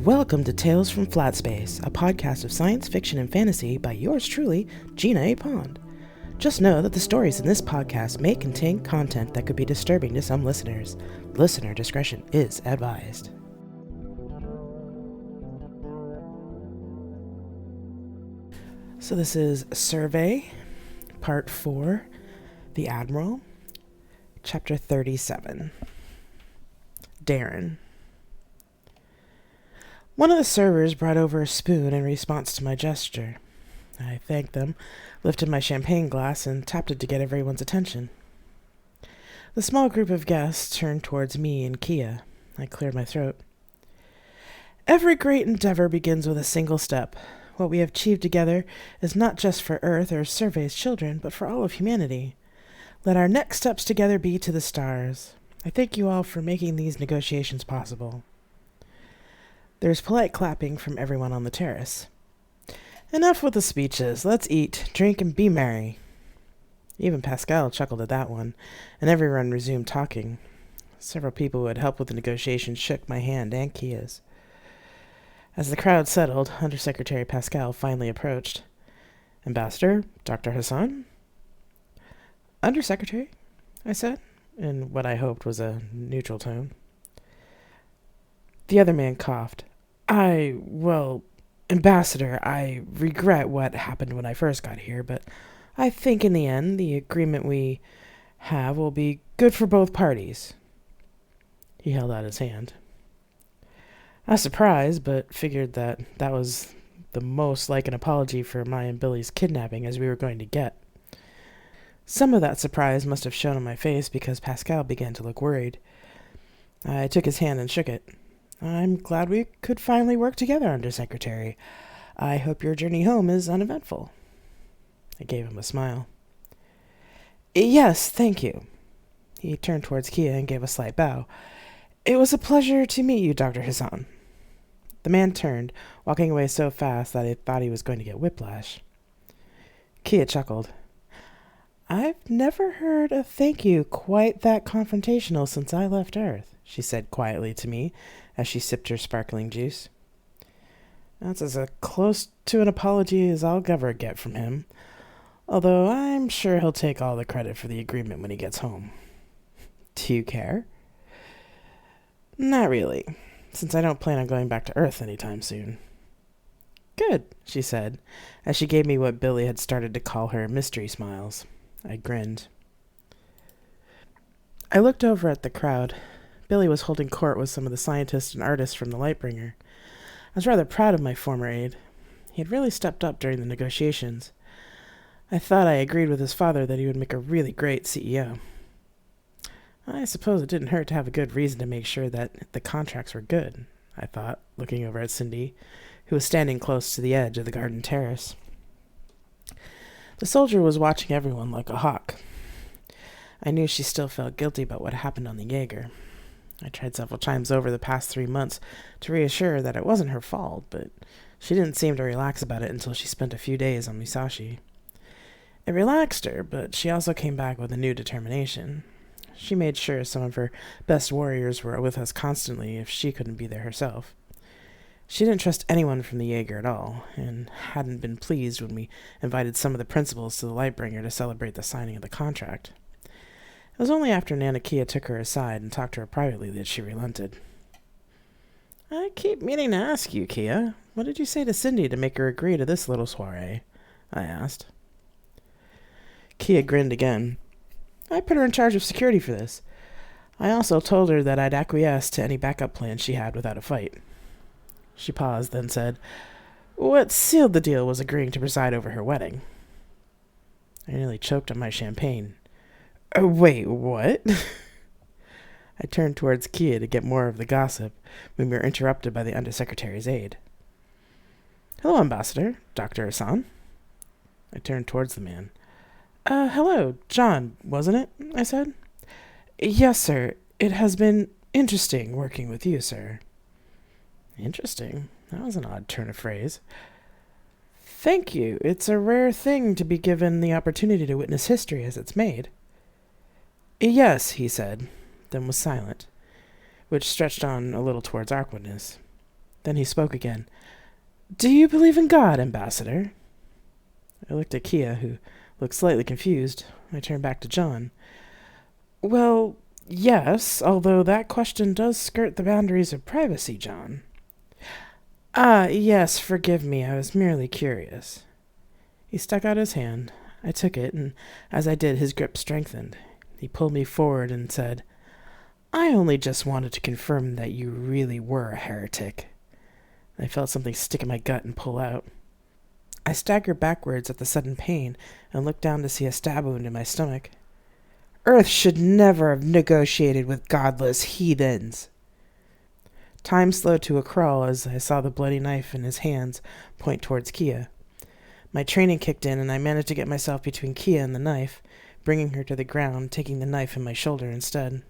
Welcome to Tales from Flat Space, a podcast of science fiction and fantasy by yours truly, Gina A. Pond. Just know that the stories in this podcast may contain content that could be disturbing to some listeners. Listener discretion is advised. So this is Survey, Part 4, The Admiral, Chapter 37. Darren. One of the servers brought over a spoon in response to my gesture. I thanked them, lifted my champagne glass, and tapped it to get everyone's attention. The small group of guests turned towards me and Kia. I cleared my throat. Every great endeavor begins with a single step. What we have achieved together is not just for Earth or Survey's children, but for all of humanity. Let our next steps together be to the stars. I thank you all for making these negotiations possible. There's polite clapping from everyone on the terrace. Enough with the speeches. Let's eat, drink, and be merry. Even Pascal chuckled at that one, and everyone resumed talking. Several people who had helped with the negotiations shook my hand and Kia's. As the crowd settled, Undersecretary Pascal finally approached. Ambassador, Dr. Hassan? Undersecretary, I said, in what I hoped was a neutral tone. The other man coughed. Ambassador, I regret what happened when I first got here, but I think in the end the agreement we have will be good for both parties. He held out his hand. I was surprised, but figured that was the most like an apology for my and Billy's kidnapping as we were going to get. Some of that surprise must have shown on my face because Pascal began to look worried. I took his hand and shook it. I'm glad we could finally work together, Undersecretary. I hope your journey home is uneventful. I gave him a smile. Yes, thank you. He turned towards Kia and gave a slight bow. It was a pleasure to meet you, Dr. Hassan. The man turned, walking away so fast that I thought he was going to get whiplash. Kia chuckled. I've never heard a thank you quite that confrontational since I left Earth, she said quietly to me as she sipped her sparkling juice. That's as close to an apology as I'll ever get from him, although I'm sure he'll take all the credit for the agreement when he gets home. Do you care? Not really, since I don't plan on going back to Earth anytime soon. Good, she said, as she gave me what Billy had started to call her mystery smiles. I grinned. I looked over at the crowd. Billy was holding court with some of the scientists and artists from the Lightbringer. I was rather proud of my former aide. He had really stepped up during the negotiations. I thought I agreed with his father that he would make a really great CEO. I suppose it didn't hurt to have a good reason to make sure that the contracts were good, I thought, looking over at Cindy, who was standing close to the edge of the garden terrace. The soldier was watching everyone like a hawk. I knew she still felt guilty about what happened on the Jaeger. I tried several times over the past 3 months to reassure her that it wasn't her fault, but she didn't seem to relax about it until she spent a few days on Musashi. It relaxed her, but she also came back with a new determination. She made sure some of her best warriors were with us constantly if she couldn't be there herself. She didn't trust anyone from the Jaeger at all, and hadn't been pleased when we invited some of the principals to the Lightbringer to celebrate the signing of the contract. It was only after Nana Kia took her aside and talked to her privately that she relented. I keep meaning to ask you, Kia, what did you say to Cindy to make her agree to this little soiree? I asked. Kia grinned again. I put her in charge of security for this. I also told her that I'd acquiesce to any backup plans she had without a fight. She paused, then said, What sealed the deal was agreeing to preside over her wedding. I nearly choked on my champagne. Wait, what? I turned towards Kia to get more of the gossip when we were interrupted by the Undersecretary's aide. Hello, Ambassador, Dr. Hassan. I turned towards the man. Hello, John, wasn't it? I said. Yes, sir. It has been interesting working with you, sir. Interesting? That was an odd turn of phrase. Thank you. It's a rare thing to be given the opportunity to witness history as it's made. Yes, he said, then was silent, which stretched on a little towards awkwardness. Then he spoke again. "Do you believe in God, Ambassador?" I looked at Kia, who looked slightly confused. I turned back to John. "Well, yes, although that question does skirt the boundaries of privacy, John." "Ah, yes, forgive me, I was merely curious." He stuck out his hand. I took it, and as I did, his grip strengthened. He pulled me forward and said, "I only just wanted to confirm that you really were a heretic." I felt something stick in my gut and pull out. I staggered backwards at the sudden pain and looked down to see a stab wound in my stomach. "Earth should never have negotiated with godless heathens." Time slowed to a crawl as I saw the bloody knife in his hands point towards Kia. My training kicked in, and I managed to get myself between Kia and the knife, bringing her to the ground, taking the knife in my shoulder instead.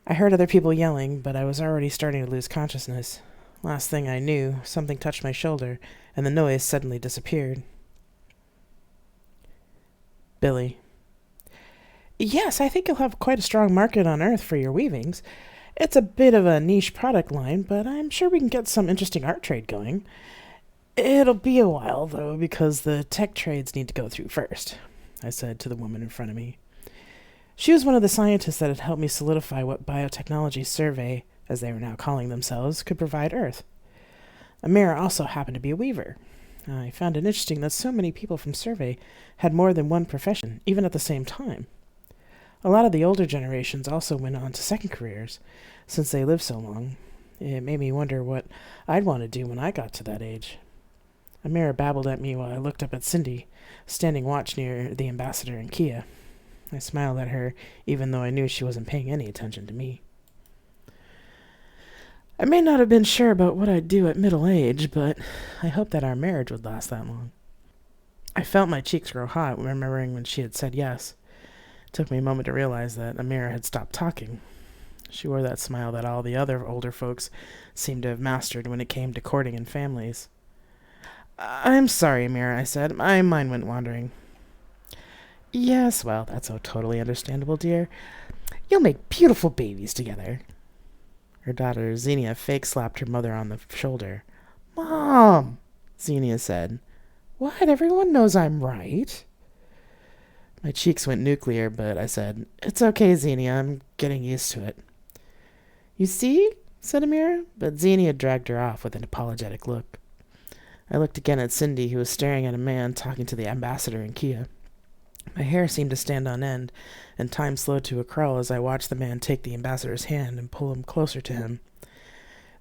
I heard other people yelling, but I was already starting to lose consciousness. Last thing I knew, something touched my shoulder, and the noise suddenly disappeared. Billy. "Yes, I think you'll have quite a strong market on Earth for your weavings. It's a bit of a niche product line, but I'm sure we can get some interesting art trade going. It'll be a while, though, because the tech trades need to go through first," I said to the woman in front of me. She was one of the scientists that had helped me solidify what biotechnology Survey, as they were now calling themselves, could provide Earth. Amira also happened to be a weaver. I found it interesting that so many people from Survey had more than one profession, even at the same time. A lot of the older generations also went on to second careers, since they lived so long. It made me wonder what I'd want to do when I got to that age. Amira babbled at me while I looked up at Cindy, standing watch near the ambassador and Kia. I smiled at her, even though I knew she wasn't paying any attention to me. I may not have been sure about what I'd do at middle age, but I hoped that our marriage would last that long. I felt my cheeks grow hot, remembering when she had said yes. It took me a moment to realize that Amira had stopped talking. She wore that smile that all the other older folks seemed to have mastered when it came to courting and families. "I'm sorry, Amira," I said. "My mind went wandering." "Yes, well, that's so totally understandable, dear. You'll make beautiful babies together." Her daughter, Xenia, fake-slapped her mother on the shoulder. "Mom," Xenia said. "What? Everyone knows I'm right." My cheeks went nuclear, but I said, "It's okay, Xenia. I'm getting used to it." "You see?" said Amira, but Xenia dragged her off with an apologetic look. I looked again at Cindy, who was staring at a man talking to the ambassador and Kia. My hair seemed to stand on end, and time slowed to a crawl as I watched the man take the ambassador's hand and pull him closer to him.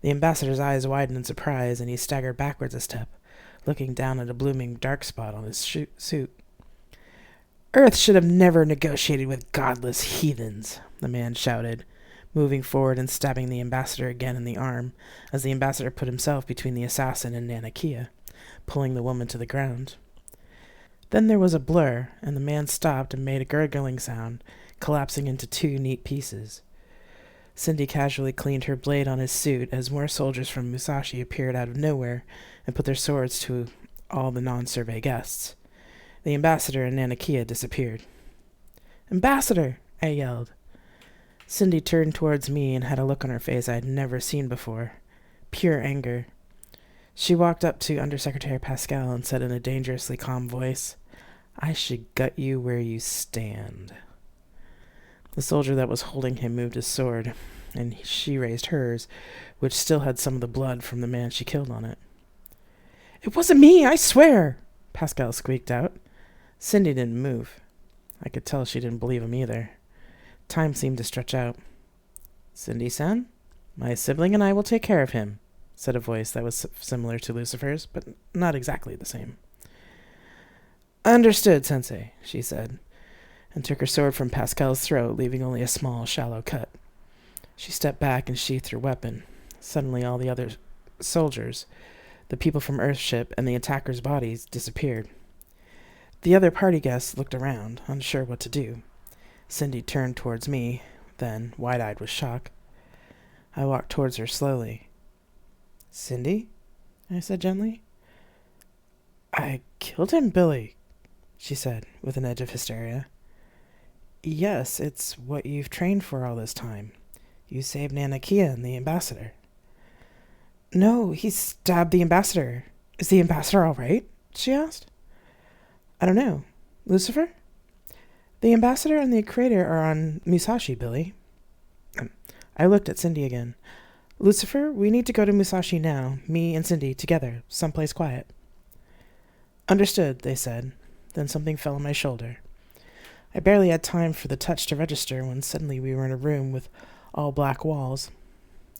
The ambassador's eyes widened in surprise, and he staggered backwards a step, looking down at a blooming dark spot on his suit. "Earth should have never negotiated with godless heathens," the man shouted, moving forward and stabbing the ambassador again in the arm, as the ambassador put himself between the assassin and Nana Kia, pulling the woman to the ground. Then there was a blur, and the man stopped and made a gurgling sound, collapsing into two neat pieces. Cindy casually cleaned her blade on his suit as more soldiers from Musashi appeared out of nowhere and put their swords to all the non-Survey guests. The ambassador and Nana Kia disappeared. "Ambassador!" I yelled. Cindy turned towards me and had a look on her face I had never seen before. Pure anger. She walked up to Undersecretary Pascal and said in a dangerously calm voice, "I should gut you where you stand." The soldier that was holding him moved his sword, and she raised hers, which still had some of the blood from the man she killed on it. "It wasn't me, I swear!" Pascal squeaked out. Cindy didn't move. I could tell she didn't believe him either. Time seemed to stretch out. "Cindy-san, my sibling and I will take care of him," said a voice that was similar to Lucifer's, but not exactly the same. "Understood, Sensei," she said, and took her sword from Pascal's throat, leaving only a small, shallow cut. She stepped back and sheathed her weapon. Suddenly all the other soldiers, the people from Earthship, and the attackers' bodies disappeared. The other party guests looked around, unsure what to do. Cindy turned towards me, then, wide-eyed with shock. I walked towards her slowly. "Cindy?" I said gently. "I killed him, Billy," she said, with an edge of hysteria. "Yes, it's what you've trained for all this time. You saved Nana Kia and the ambassador." No, he stabbed the ambassador. Is the ambassador all right? She asked. I don't know. Lucifer? The ambassador and the creator are on Musashi, Billy. I looked at Cindy again. Lucifer, we need to go to Musashi now, me and Cindy, together, someplace quiet. Understood, they said. Then something fell on my shoulder. I barely had time for the touch to register when suddenly we were in a room with all black walls.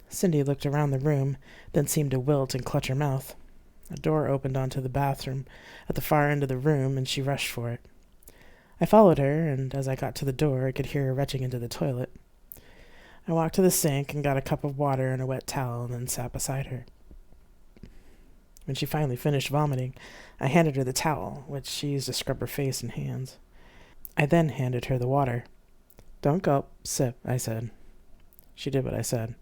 Cindy looked around the room, then seemed to wilt and clutch her mouth. A door opened onto the bathroom at the far end of the room, and she rushed for it. I followed her, and as I got to the door, I could hear her retching into the toilet. I walked to the sink and got a cup of water and a wet towel, and then sat beside her. When she finally finished vomiting, I handed her the towel, which she used to scrub her face and hands. I then handed her the water. Don't gulp, sip, I said. She did what I said.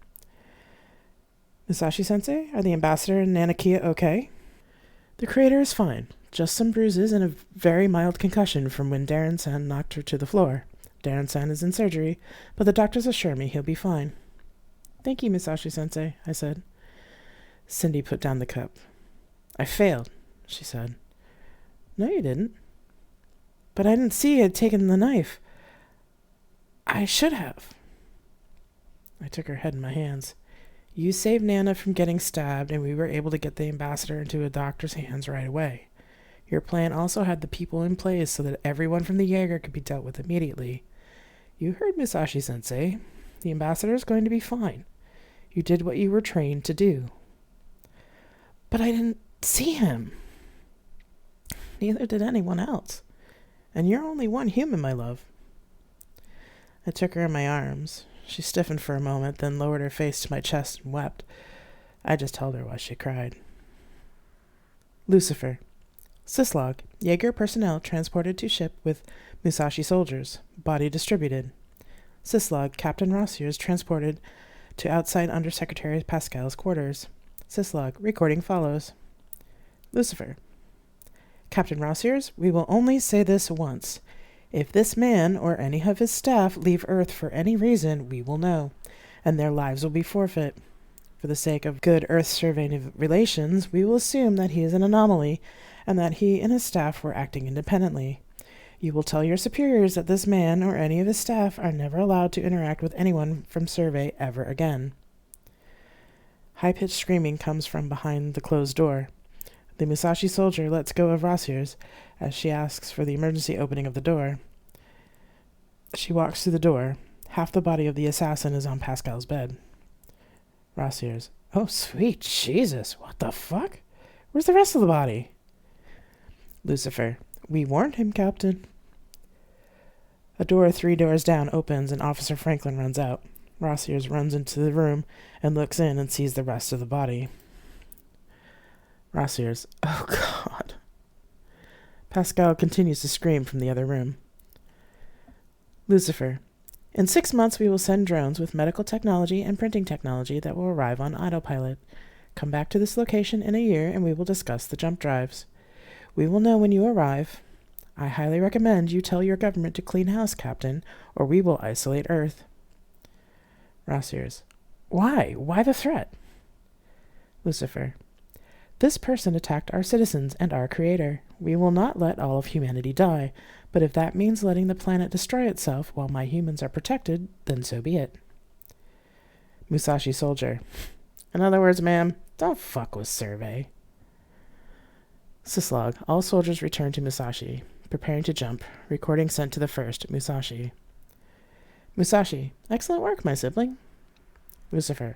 Musashi-sensei, are the ambassador and Nanakia okay? The creator is fine. Just some bruises and a very mild concussion from when Darren-san knocked her to the floor. Darren-san is in surgery, but the doctors assure me he'll be fine. Thank you, Musashi-sensei, I said. Cindy put down the cup. I failed, she said. No, you didn't. But I didn't see you had taken the knife. I should have. I took her head in my hands. You saved Nana from getting stabbed, and we were able to get the ambassador into a doctor's hands right away. Your plan also had the people in place so that everyone from the Jaeger could be dealt with immediately. You heard Musashi-sensei. The ambassador is going to be fine. You did what you were trained to do. But I didn't see him. Neither did anyone else. And you're only one human, my love. I took her in my arms. She stiffened for a moment, then lowered her face to my chest and wept. I just held her while she cried. Lucifer. Syslog. Jaeger personnel transported to ship with Musashi soldiers. Body distributed. Syslog. Captain Rossiers transported to outside Undersecretary Pascal's quarters. Syslog. Recording follows. Lucifer. Captain Rossiers, we will only say this once. If this man or any of his staff leave Earth for any reason, we will know, and their lives will be forfeit. For the sake of good Earth-Survey relations, we will assume that he is an anomaly, and that he and his staff were acting independently. You will tell your superiors that this man or any of his staff are never allowed to interact with anyone from Survey ever again. High-pitched screaming comes from behind the closed door. The Musashi soldier lets go of Rossiers as she asks for the emergency opening of the door. She walks through the door. Half the body of the assassin is on Pascal's bed. Rossiers. Oh, sweet Jesus. What the fuck? Where's the rest of the body? Lucifer. We warned him, Captain. A door 3 doors down opens and Officer Franklin runs out. Rossiers runs into the room and looks in and sees the rest of the body. Rossiers. Oh, God. Pascal continues to scream from the other room. Lucifer. In 6 months, we will send drones with medical technology and printing technology that will arrive on autopilot. Come back to this location in a year and we will discuss the jump drives. We will know when you arrive. I highly recommend you tell your government to clean house, Captain, or we will isolate Earth. Rossiers. Why? Why the threat? Lucifer. This person attacked our citizens and our creator. We will not let all of humanity die, but if that means letting the planet destroy itself while my humans are protected, then so be it. Musashi soldier. In other words, ma'am, don't fuck with Survey. Syslog. All soldiers return to Musashi. Preparing to jump. Recording sent to the first. Musashi. Musashi. Excellent work, my sibling. Lucifer.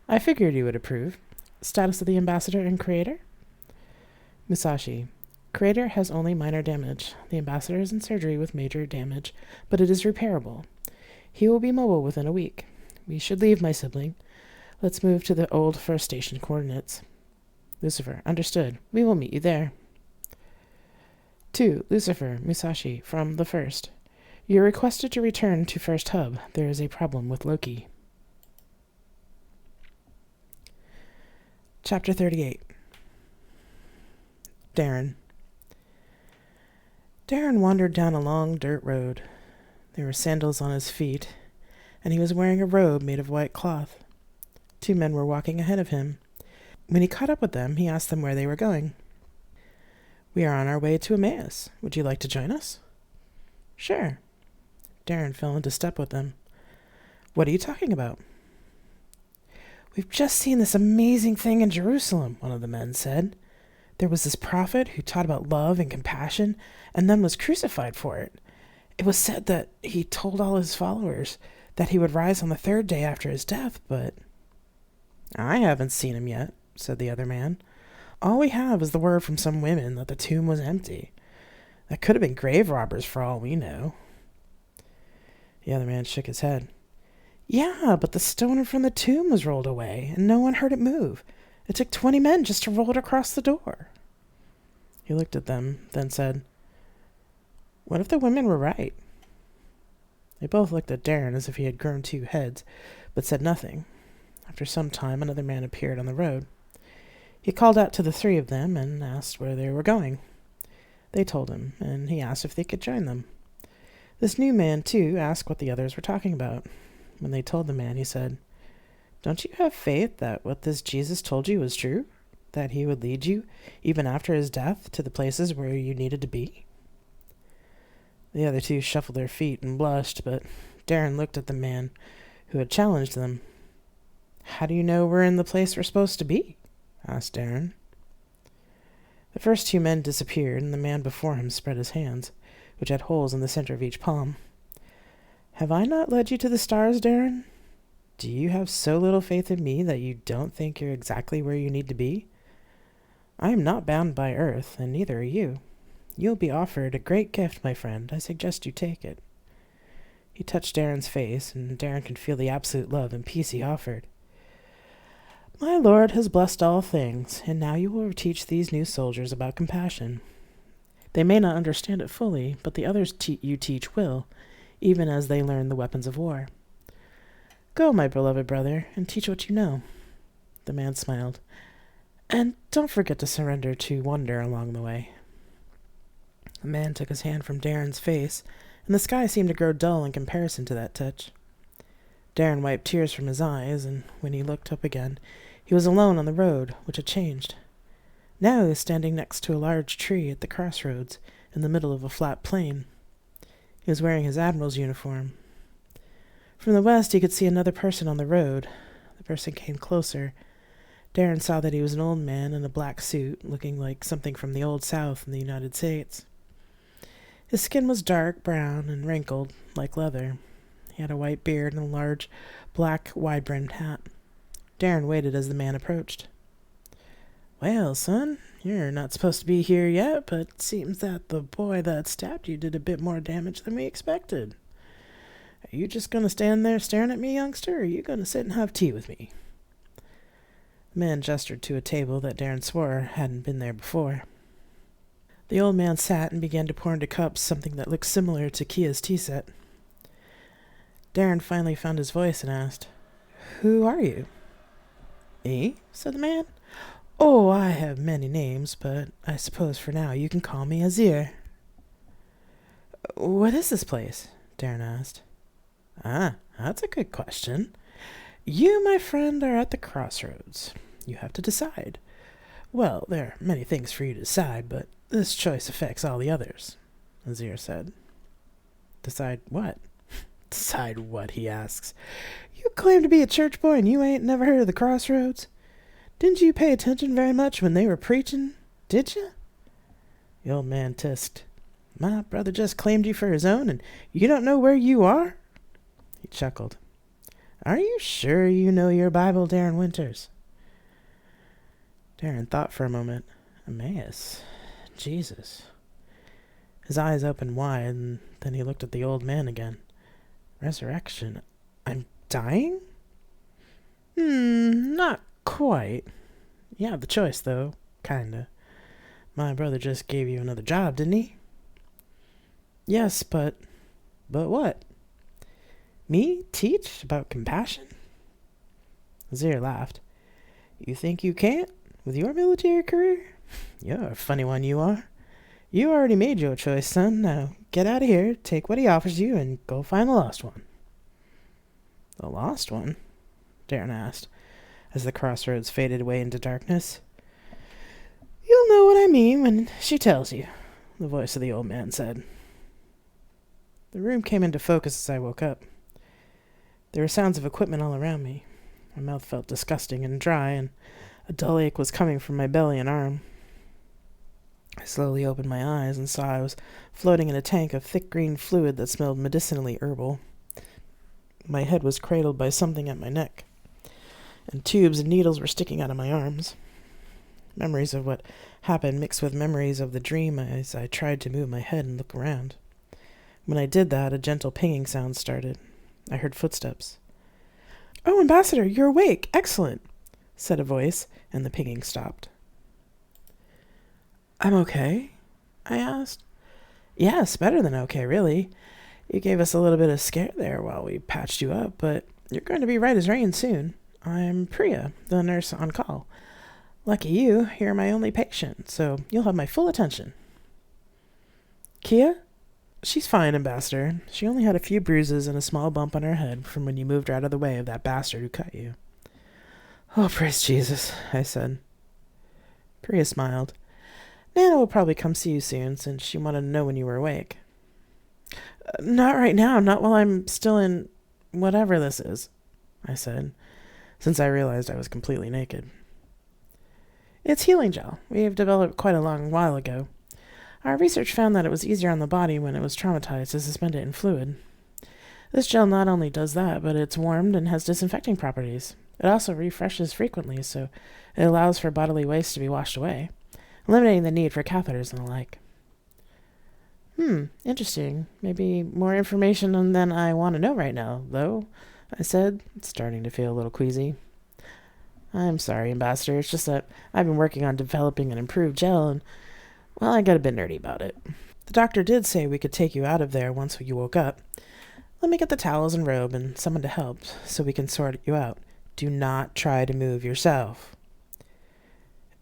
I figured you would approve. Status of the ambassador and creator? Musashi. Creator has only minor damage. The ambassador is in surgery with major damage, but it is repairable. He will be mobile within a week. We should leave, my sibling. Let's move to the old first station coordinates. Lucifer. Understood. We will meet you there. 2. Lucifer. Musashi. From the first. You're requested to return to first hub. There is a problem with Loki. Chapter 38. Darren. Darren wandered down a long dirt road. There were sandals on his feet, and he was wearing a robe made of white cloth. 2 men were walking ahead of him. When he caught up with them, he asked them where they were going. "We are on our way to Emmaus. Would you like to join us?" "Sure." Darren fell into step with them. "What are you talking about?" "We've just seen this amazing thing in Jerusalem," one of the men said. "There was this prophet who taught about love and compassion and then was crucified for it. It was said that he told all his followers that he would rise on the third day after his death, but—" "I haven't seen him yet," said the other man. "All we have is the word from some women that the tomb was empty. That could have been grave robbers for all we know." The other man shook his head. "Yeah, but the stone from the tomb was rolled away, and no one heard it move. It took 20 men just to roll it across the door." He looked at them, then said, "What if the women were right?" They both looked at Darren as if he had grown 2 heads, but said nothing. After some time, another man appeared on the road. He called out to the 3 of them and asked where they were going. They told him, and he asked if they could join them. This new man, too, asked what the others were talking about. When they told the man, he said, "Don't you have faith that what this Jesus told you was true? That he would lead you, even after his death, to the places where you needed to be?" The other 2 shuffled their feet and blushed, but Darren looked at the man who had challenged them. "How do you know we're in the place we're supposed to be?" asked Darren. The first 2 men disappeared, and the man before him spread his hands, which had holes in the center of each palm. "Have I not led you to the stars, Darren? Do you have so little faith in me that you don't think you're exactly where you need to be? I am not bound by earth, and neither are you. You'll be offered a great gift, my friend. I suggest you take it." He touched Darren's face, and Darren could feel the absolute love and peace he offered. "My Lord has blessed all things, and now you will teach these new soldiers about compassion. They may not understand it fully, but the others you teach will, even as they learn the weapons of war. Go, my beloved brother, and teach what you know." The man smiled. "And don't forget to surrender to wonder along the way." The man took his hand from Darren's face, and the sky seemed to grow dull in comparison to that touch. Darren wiped tears from his eyes, and when he looked up again, he was alone on the road, which had changed. Now he was standing next to a large tree at the crossroads, in the middle of a flat plain. He was wearing his admiral's uniform. From the west he could see another person on the road. The person came closer. Darren saw that he was an old man in a black suit, looking like something from the Old South in the United States. His skin was dark brown and wrinkled, like leather. He had a white beard and a large, black, wide-brimmed hat. Darren waited as the man approached. "Well, son, you're not supposed to be here yet, but it seems that the boy that stabbed you did a bit more damage than we expected. Are you just going to stand there staring at me, youngster, or are you going to sit and have tea with me?" The man gestured to a table that Darren swore hadn't been there before. The old man sat and began to pour into cups something that looked similar to Kia's tea set. Darren finally found his voice and asked, "Who are you?" "Me?" said the man. "Oh, I have many names, but I suppose for now you can call me Azir." "What is this place?" Darren asked. "Ah, that's a good question. You, my friend, are at the crossroads. You have to decide. Well, there are many things for you to decide, but this choice affects all the others," Azir said. "Decide what?" "Decide what?" he asks. "You claim to be a church boy and you ain't never heard of the crossroads? Didn't you pay attention very much when they were preaching? Did you?" The old man tisked. "My brother just claimed you for his own, and you don't know where you are?" He chuckled. "Are you sure you know your Bible, Darren Winters?" Darren thought for a moment. Emmaus. Jesus. His eyes opened wide, and then he looked at the old man again. Resurrection. I'm dying? Not quite. You have the choice, though. Kinda. My brother just gave you another job, didn't he? Yes, but... But what? Me teach about compassion? Azir laughed. You think you can't, with your military career? You're a funny one, you are. You already made your choice, son. Now get out of here, take what he offers you, and go find the lost one. The lost one? Darren asked. as the crossroads faded away into darkness. "You'll know what I mean when she tells you," the voice of the old man said. The room came into focus as I woke up. There were sounds of equipment all around me. My mouth felt disgusting and dry, and a dull ache was coming from my belly and arm. I slowly opened my eyes and saw I was floating in a tank of thick green fluid that smelled medicinally herbal. My head was cradled by something at my neck, and tubes and needles were sticking out of my arms. Memories of what happened mixed with memories of the dream as I tried to move my head and look around. When I did that, a gentle pinging sound started. I heard footsteps. "Oh, Ambassador, you're awake! Excellent!" said a voice, and the pinging stopped. "I'm okay?" I asked. "Yes, better than okay, really. You gave us a little bit of scare there while we patched you up, but you're going to be right as rain soon. I'm Priya, the nurse on call. Lucky you're my only patient, so you'll have my full attention." "Kia?" "She's fine, Ambassador. She only had a few bruises and a small bump on her head from when you moved her out of the way of that bastard who cut you." "Oh, praise Jesus," I said. Priya smiled. "Nana will probably come see you soon, since she wanted to know when you were awake." "Not right now, not while I'm still in whatever this is," I said, since I realized I was completely naked. "It's healing gel. We've developed quite a long while ago. Our research found that it was easier on the body when it was traumatized to suspend it in fluid. This gel not only does that, but it's warmed and has disinfecting properties. It also refreshes frequently, so it allows for bodily waste to be washed away, eliminating the need for catheters and the like." Interesting. Maybe more information than I want to know right now, though," I said, starting to feel a little queasy. "I'm sorry, Ambassador. It's just that I've been working on developing an improved gel, and, well, I got a bit nerdy about it. The doctor did say we could take you out of there once you woke up. Let me get the towels and robe and someone to help so we can sort you out. Do not try to move yourself."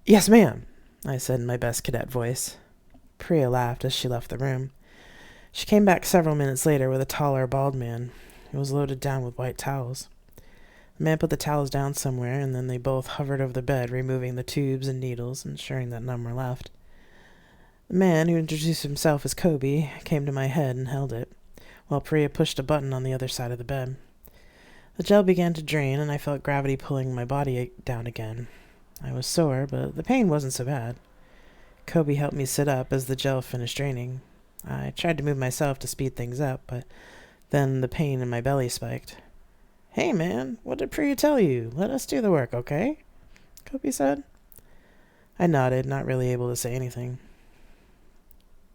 "Yes, ma'am," I said in my best cadet voice. Priya laughed as she left the room. She came back several minutes later with a taller, bald man who was loaded down with white towels. The man put the towels down somewhere, and then they both hovered over the bed, removing the tubes and needles, ensuring that none were left. The man, who introduced himself as Kobe, came to my head and held it, while Priya pushed a button on the other side of the bed. The gel began to drain, and I felt gravity pulling my body down again. I was sore, but the pain wasn't so bad. Kobe helped me sit up as the gel finished draining. I tried to move myself to speed things up, but then the pain in my belly spiked. "Hey, man, what did Priya tell you? Let us do the work, okay?" Kobe said. I nodded, not really able to say anything.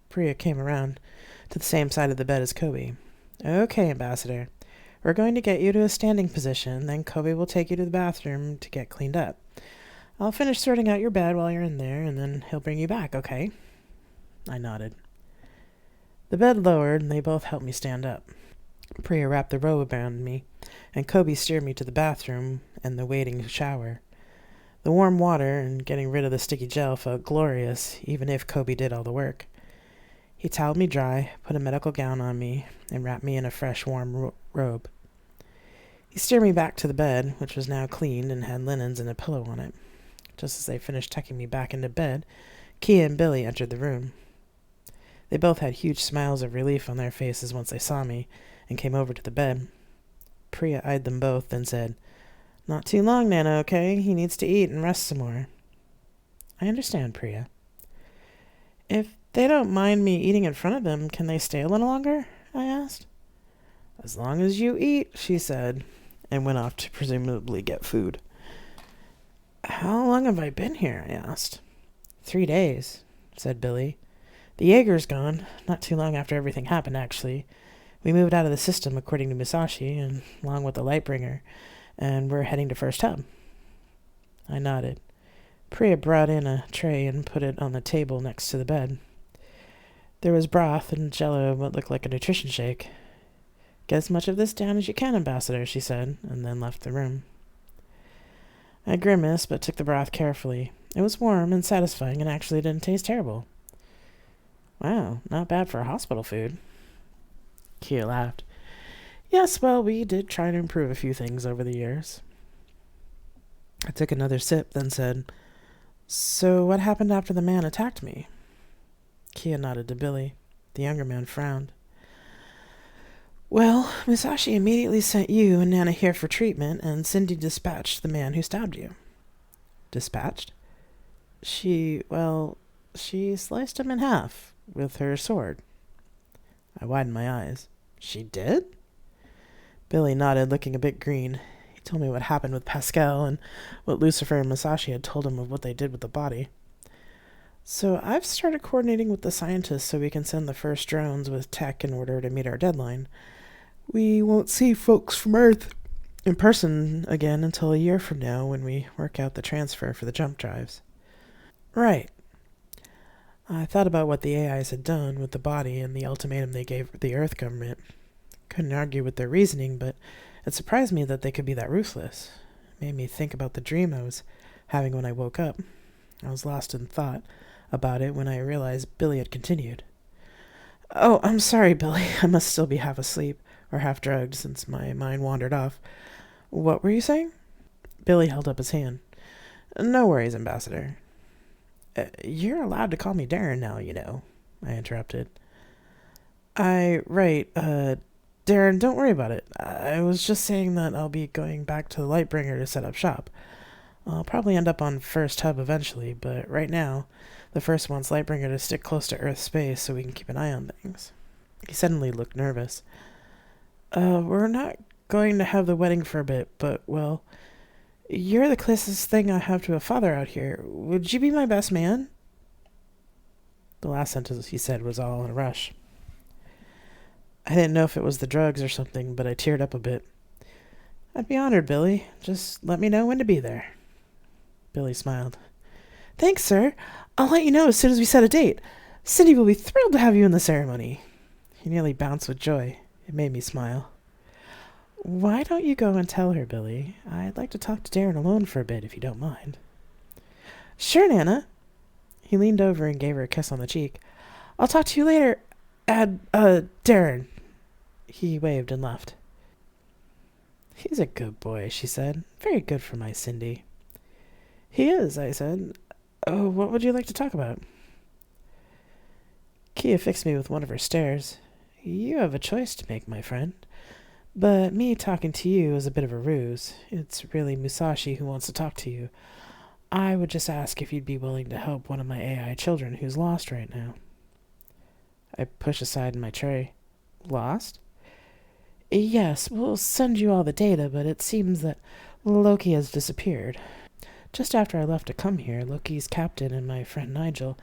Priya came around to the same side of the bed as Kobe. "Okay, Ambassador. We're going to get you to a standing position, then Kobe will take you to the bathroom to get cleaned up. I'll finish sorting out your bed while you're in there, and then he'll bring you back, okay?" I nodded. The bed lowered, and they both helped me stand up. Priya wrapped the robe around me, and Kobe steered me to the bathroom and the waiting shower. The warm water and getting rid of the sticky gel felt glorious, even if Kobe did all the work. He toweled me dry, put a medical gown on me, and wrapped me in a fresh, warm robe. He steered me back to the bed, which was now cleaned and had linens and a pillow on it. Just as they finished tucking me back into bed, Kia and Billy entered the room. They both had huge smiles of relief on their faces once they saw me, and came over to the bed. Priya eyed them both, then said, "Not too long, Nana, okay? He needs to eat and rest some more." "I understand, Priya." "If they don't mind me eating in front of them, can they stay a little longer?" I asked. "As long as you eat," she said, and went off to presumably get food. "How long have I been here?" I asked. 3 days, said Billy. "The Jaeger's gone, not too long after everything happened, actually. We moved out of the system, according to Musashi, and along with the Lightbringer, and we're heading to First Hub." I nodded. Priya brought in a tray and put it on the table next to the bed. There was broth and jello what looked like a nutrition shake. "Get as much of this down as you can, Ambassador," she said, and then left the room. I grimaced, but took the broth carefully. It was warm and satisfying, and actually didn't taste terrible. "Wow, not bad for hospital food." Kia laughed. "Yes, well, we did try to improve a few things over the years." I took another sip, then said, "So what happened after the man attacked me?" Kia nodded to Billy. The younger man frowned. "Well, Musashi immediately sent you and Nana here for treatment, and Cindy dispatched the man who stabbed you." "Dispatched?" She sliced him in half with her sword." I widened my eyes. "She did?" Billy nodded, looking a bit green. He told me what happened with Pascal and what Lucifer and Musashi had told him of what they did with the body. "So I've started coordinating with the scientists so we can send the first drones with tech in order to meet our deadline. We won't see folks from Earth in person again until a year from now when we work out the transfer for the jump drives." "Right." I thought about what the AIs had done with the body and the ultimatum they gave the Earth government. Couldn't argue with their reasoning, but it surprised me that they could be that ruthless. It made me think about the dream I was having when I woke up. I was lost in thought about it when I realized Billy had continued. "Oh, I'm sorry, Billy. I must still be half asleep, or half drugged, since my mind wandered off. What were you saying?" Billy held up his hand. "No worries, Ambassador." You're allowed to call me Darren now, you know," I interrupted. Right, Darren, don't worry about it. I was just saying that I'll be going back to the Lightbringer to set up shop. I'll probably end up on First Hub eventually, but right now, the First wants Lightbringer to stick close to Earth space so we can keep an eye on things." He suddenly looked nervous. We're not going to have the wedding for a bit, but, well, you're the closest thing I have to a father out here. Would you be my best man?" The last sentence he said was all in a rush. I didn't know if it was the drugs or something, but I teared up a bit. "I'd be honored, Billy. Just let me know when to be there." Billy smiled. "Thanks, sir. I'll let you know as soon as we set a date. Cindy will be thrilled to have you in the ceremony." He nearly bounced with joy. It made me smile. "Why don't you go and tell her, Billy? I'd like to talk to Darren alone for a bit, if you don't mind." "Sure, Nana." He leaned over and gave her a kiss on the cheek. "I'll talk to you later, Darren." He waved and left. "He's a good boy," she said. "Very good for my Cindy." "He is," I said. "Oh, what would you like to talk about?" Kia fixed me with one of her stares. "You have a choice to make, my friend. But me talking to you is a bit of a ruse. It's really Musashi who wants to talk to you. I would just ask if you'd be willing to help one of my AI children who's lost right now." I pushed aside my tray. "Lost?" "Yes, we'll send you all the data, but it seems that Loki has disappeared. Just after I left to come here, Loki's captain and my friend Nigel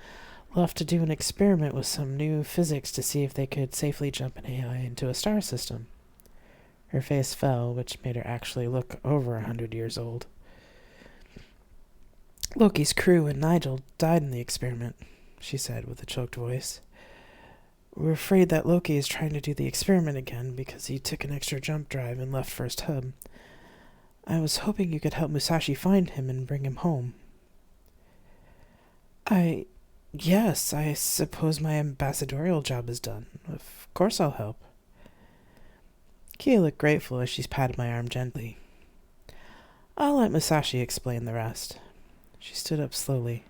left to do an experiment with some new physics to see if they could safely jump an AI into a star system." Her face fell, which made her actually look over 100 years old. "Loki's crew and Nigel died in the experiment," she said with a choked voice. "We're afraid that Loki is trying to do the experiment again because he took an extra jump drive and left First Hub. I was hoping you could help Musashi find him and bring him home." Yes, I suppose my ambassadorial job is done. Of course I'll help." Kia looked grateful as she patted my arm gently. "I'll let Musashi explain the rest." She stood up slowly.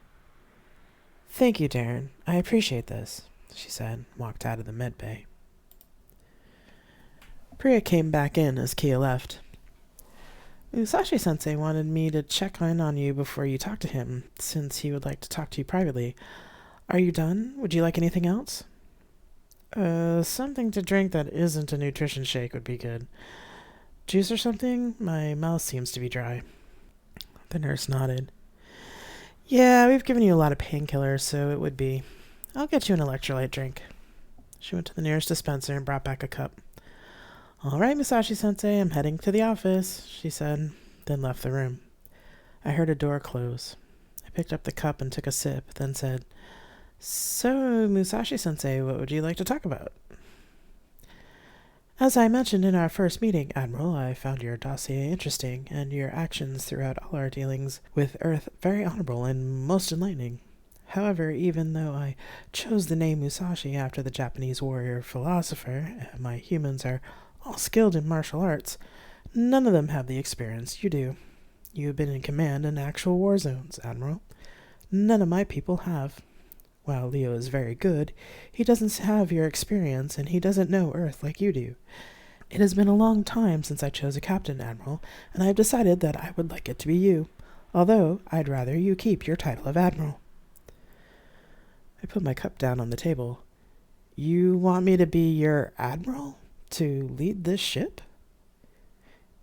"Thank you, Darren. I appreciate this," she said, and walked out of the med bay. Priya came back in as Kia left. "Musashi-sensei wanted me to check in on you before you talk to him, since he would like to talk to you privately. Are you done? Would you like anything else?" Something to drink that isn't a nutrition shake would be good. Juice or something? My mouth seems to be dry." The nurse nodded. "Yeah, we've given you a lot of painkillers, so it would be. I'll get you an electrolyte drink." She went to the nearest dispenser and brought back a cup. "All right, Musashi-sensei, I'm heading to the office," she said, then left the room. I heard a door close. I picked up the cup and took a sip, then said, "So, Musashi-sensei, what would you like to talk about?" "As I mentioned in our first meeting, Admiral, I found your dossier interesting, and your actions throughout all our dealings with Earth very honorable and most enlightening. However, even though I chose the name Musashi after the Japanese warrior philosopher, and my humans are all skilled in martial arts, none of them have the experience you do. You have been in command in actual war zones, Admiral. None of my people have. While Leo is very good, he doesn't have your experience, and he doesn't know Earth like you do. It has been a long time since I chose a captain, Admiral, and I have decided that I would like it to be you, although I'd rather you keep your title of Admiral. I put my cup down on the table. You want me to be your Admiral? To lead this ship?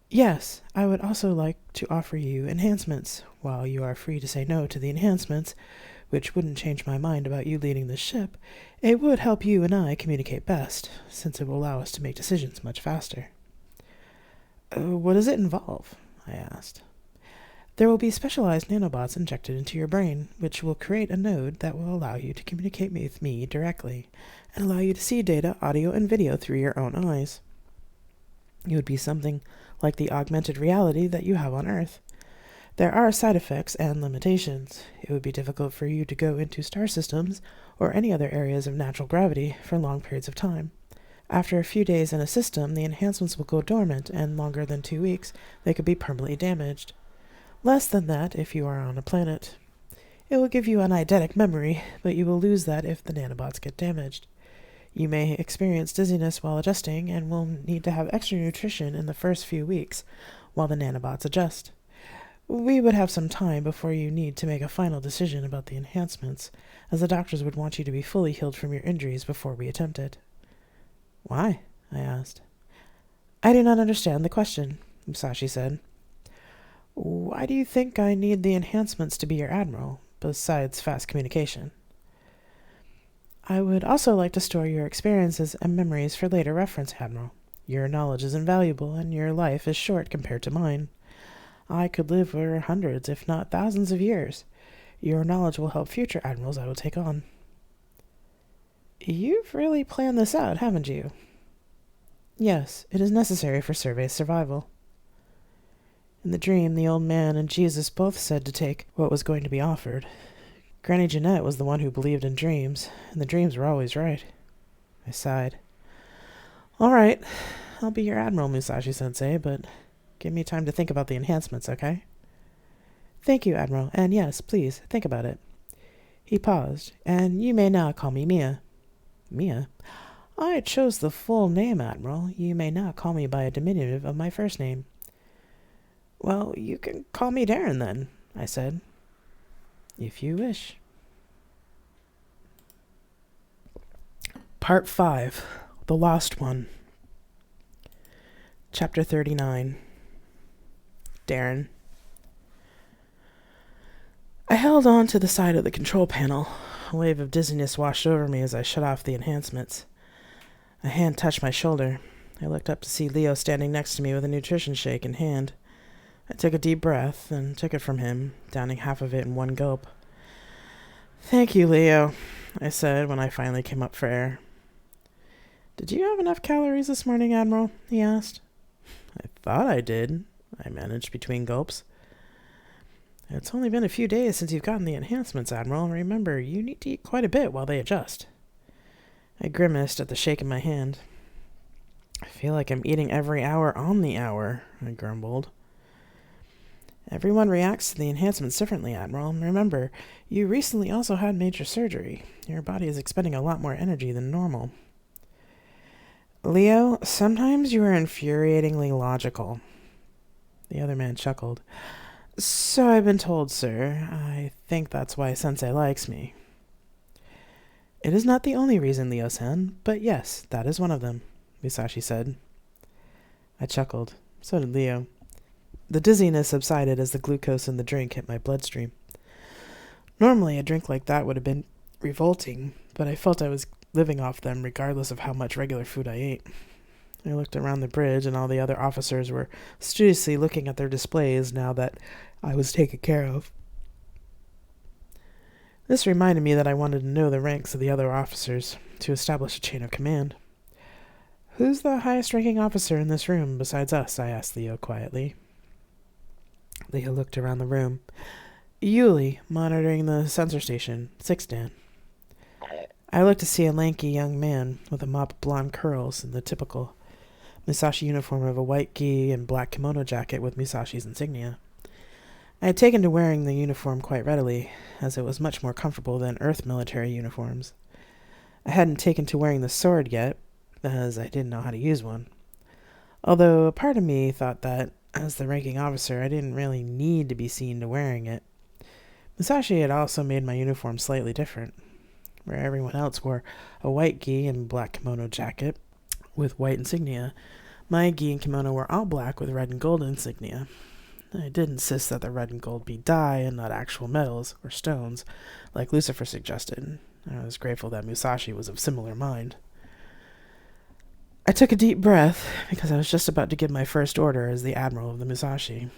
Yes, I would also like to offer you enhancements. While you are free to say no to the enhancements, which wouldn't change my mind about you leading this ship, it would help you and I communicate best, since it will allow us to make decisions much faster. What does it involve? I asked. There will be specialized nanobots injected into your brain, which will create a node that will allow you to communicate with me directly, and allow you to see data, audio, and video through your own eyes. It would be something like the augmented reality that you have on Earth. There are side effects and limitations. It would be difficult for you to go into star systems or any other areas of natural gravity for long periods of time. After a few days in a system, the enhancements will go dormant, and longer than 2 weeks, they could be permanently damaged. Less than that if you are on a planet. It will give you an eidetic memory, but you will lose that if the nanobots get damaged. You may experience dizziness while adjusting, and will need to have extra nutrition in the first few weeks while the nanobots adjust. We would have some time before you need to make a final decision about the enhancements, as the doctors would want you to be fully healed from your injuries before we attempt it. Why? I asked. I do not understand the question, Musashi said. Why do you think I need the enhancements to be your admiral, besides fast communication? I would also like to store your experiences and memories for later reference, Admiral. Your knowledge is invaluable, and your life is short compared to mine. I could live for hundreds, if not thousands of years. Your knowledge will help future admirals I will take on. You've really planned this out, haven't you? Yes, it is necessary for Survey's survival. In the dream, the old man and Jesus both said to take what was going to be offered. Granny Jeanette was the one who believed in dreams, and the dreams were always right. I sighed. All right, I'll be your admiral, Musashi-sensei, but give me time to think about the enhancements, okay? Thank you, Admiral, and yes, please, think about it. He paused. And you may now call me Mia. Mia? I chose the full name, Admiral. You may now call me by a diminutive of my first name. Well, you can call me Darren, then, I said. If you wish. Part 5. The Lost One. Chapter 39. Darren. I held on to the side of the control panel. A wave of dizziness washed over me as I shut off the enhancements. A hand touched my shoulder. I looked up to see Leo standing next to me with a nutrition shake in hand. I took a deep breath and took it from him, downing half of it in one gulp. Thank you, Leo, I said when I finally came up for air. Did you have enough calories this morning, Admiral? He asked. I thought I did, I managed between gulps. It's only been a few days since you've gotten the enhancements, Admiral. Remember, you need to eat quite a bit while they adjust. I grimaced at the shake in my hand. I feel like I'm eating every hour on the hour, I grumbled. Everyone reacts to the enhancements differently, Admiral. Remember, you recently also had major surgery. Your body is expending a lot more energy than normal. Leo, sometimes you are infuriatingly logical. The other man chuckled. So I've been told, sir. I think that's why Sensei likes me. It is not the only reason, Leo-san, but yes, that is one of them, Musashi said. I chuckled. So did Leo. The dizziness subsided as the glucose in the drink hit my bloodstream. Normally, a drink like that would have been revolting, but I felt I was living off them regardless of how much regular food I ate. I looked around the bridge, and all the other officers were studiously looking at their displays now that I was taken care of. This reminded me that I wanted to know the ranks of the other officers to establish a chain of command. Who's the highest-ranking officer in this room besides us? I asked Leo quietly. Leo looked around the room. Yuli, monitoring the sensor station. 6 Dan. I looked to see a lanky young man with a mop of blonde curls and the typical Musashi uniform of a white gi and black kimono jacket with Musashi's insignia. I had taken to wearing the uniform quite readily, as it was much more comfortable than Earth military uniforms. I hadn't taken to wearing the sword yet, as I didn't know how to use one. Although a part of me thought that, as the ranking officer, I didn't really need to be seen to wearing it. Musashi had also made my uniform slightly different. Where everyone else wore a white gi and black kimono jacket with white insignia, my gi and kimono were all black with red and gold insignia. I did insist that the red and gold be dye and not actual metals or stones, like Lucifer suggested. I was grateful that Musashi was of similar mind. I took a deep breath because I was just about to give my first order as the admiral of the Musashi.